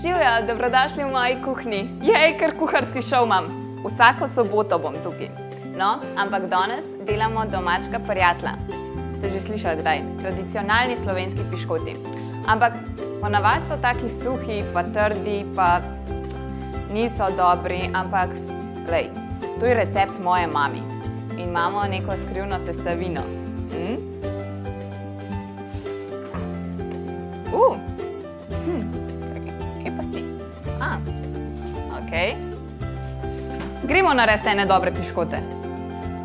Živjo, dobrodošli v moji kuhinji. Jej, ker kuharski šov imam. Vsako soboto bom tukaj. No, ampak danes delamo domačka prijatelja. Ste že slišali kdaj? Tradicionalni slovenski piškoti. Ampak ponavadi so taki suhi, pa trdi, pa niso dobri, ampak glej, to je recept moje mami. In imamo neko skrivno sestavino. Kje pa si? Okej. Gremo narediti ene dobre piškote.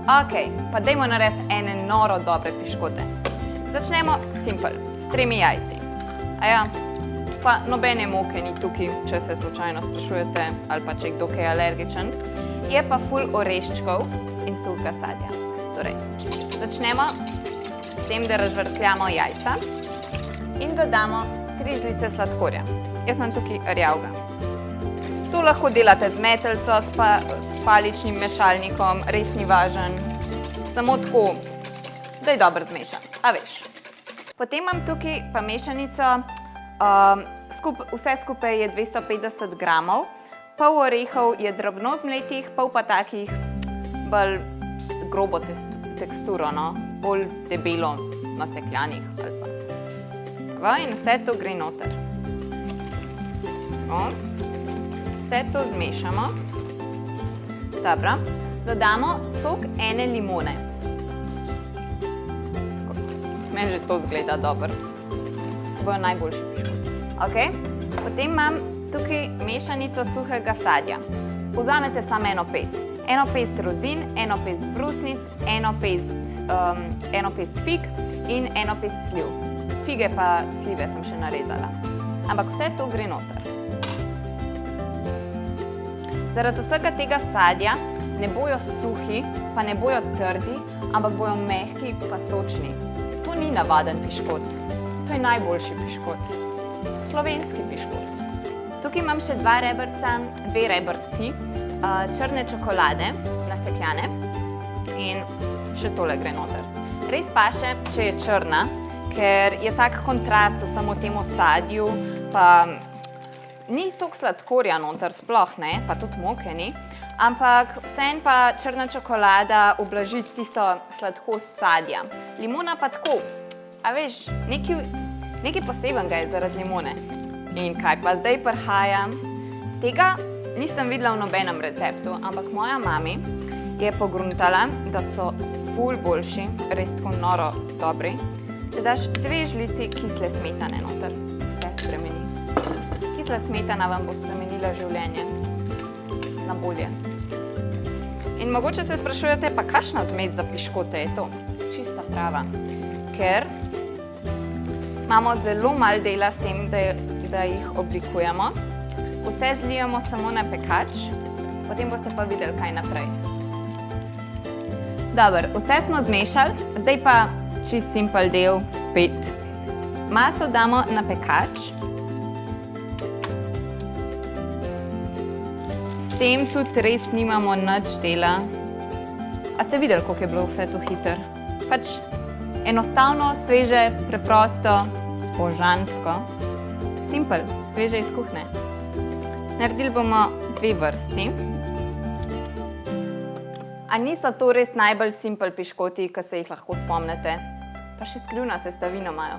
Okej, pa dajmo narediti ene noro dobre piškote. Začnemo simple, s 3 jajci. Pa nobene moke ni tukaj, če se slučajno sprašujete, ali pa če je kdo kaj alergičen. Je pa ful oreščkov in suhega sadja. Torej, začnemo s tem, da razvrtljamo jajca in dodamo 3 žlice sladkorja. Jaz imam tukaj rjavga. To lahko delate z metelco, s paličnim mešalnikom, res ni važen. Samo tako, da je dobro zmešan, a veš. Potem imam tukaj pa mešanico, vse skupaj je 250 gramov, pol orehov je drobno zmletih, pol pa takih bolj grobo teksturo, bolj debelo nasekljanih ali pa. In vse to gre noter. Vse to zmešamo. Dobro. Dodamo sok ene limone. Meni že to zgleda dobro. To bojo najboljši piškoti. Potem imam tukaj mešanico suhega sadja. Vzamete samo eno pest. Eno pest rozin, eno pest brusnic, eno pest fig in eno pest sliv. Fige pa slive sem še narezala. Ampak vse to gre noter. Zaradi vsega tega sadja ne bojo suhi, pa ne bojo trdi, ampak bojo mehki pa sočni. To ni navaden piškot. To je najboljši piškot. Slovenski piškot. Tukaj imam še 2 rebrci črne čokolade, nasekljane. In še tole gre noter. Res paše, če je črna, ker je tak kontrast vsemu temu sadju, pa ni toliko sladkorja noter, sploh ne, pa tudi moke ni, ampak vseeno pa črna čokolada ublaži tisto sladkost sadja. Limona pa tako, a veš, nekaj posebenega je zaradi limone. In kaj pa zdaj prihaja? Tega nisem videla v nobenem receptu, ampak moja mami je pogruntala, da so ful boljši, res tako noro dobri. Če daš 2 žlici kisle smetane noter, vse spremeni. Kisla smetana vam bo spremenila življenje na bolje. In mogoče se sprašujete, pa kakšna zmes za piškote je to? Čista prava. Ker imamo zelo malo dela s tem, da jih oblikujemo. Vse zlijemo samo na pekač, potem boste pa videli, kaj naprej. Dobro, vse smo zmešali, zdaj pa čist simpel del spet. Maso damo na pekač. S tem tudi res nimamo nič dela. A ste videli, koliko je bilo vse to hiter? Pač enostavno, sveže, preprosto, božansko. Simpel, sveže iz kuhne. Naredili bomo 2 vrsti. A niso to res najbolj simpel piškoti, ki se jih lahko spomnite? Pa še skrivna sestavina imajo.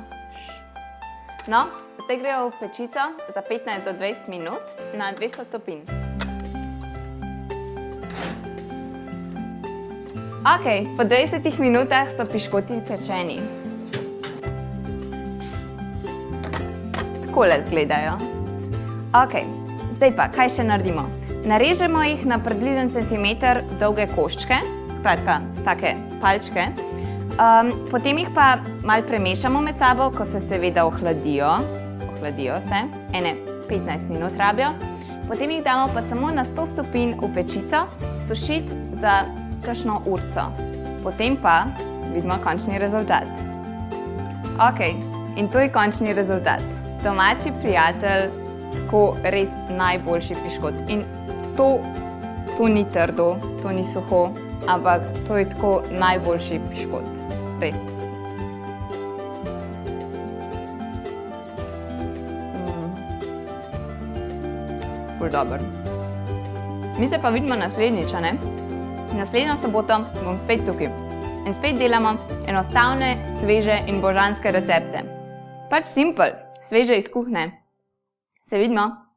No, zdaj grejo v pečico za 15 do 20 minut na 200 stopinj. Po 20 minutah so piškoti pečeni. Takole izgledajo. Zdaj pa, kaj še naredimo? Narežemo jih na približno centimeter dolge koščke, skratka, take palčke. Potem jih pa malo premešamo med sabo, ko se seveda ohladijo. Ohladijo se, ene 15 minut rabijo. Potem jih damo pa samo na 100 stopinj v pečico, sušiti za kakšno urco. Potem pa vidimo končni rezultat. In to je končni rezultat. Domači prijatelj, tako res najboljši piškot. In to ni trdo, to ni suho, ampak to je tako najboljši piškot. Res. ful dober. Mi se pa vidimo naslednjič, a ne? Naslednjo soboto bom spet tukaj. In spet delamo enostavne, sveže in božanske recepte. Pač simpel, sveže iz kuhne. Se vidimo!